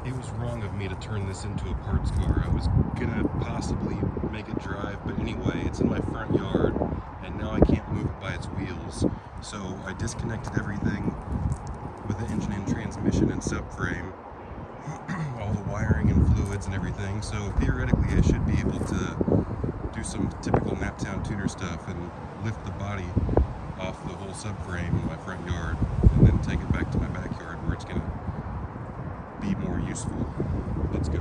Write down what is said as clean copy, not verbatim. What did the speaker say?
It was wrong of me to turn this into a parts car. I was gonna possibly make it drive, but anyway, it's in my front yard, and now I can't move it by its wheels. So I disconnected everything with the engine and transmission and subframe, all the wiring and fluids and everything. So theoretically, I should be able to do some typical Naptown tuner stuff and lift the body off the whole subframe in my front yard, and then take it back to my backyard where it's gonna be more useful. Let's go.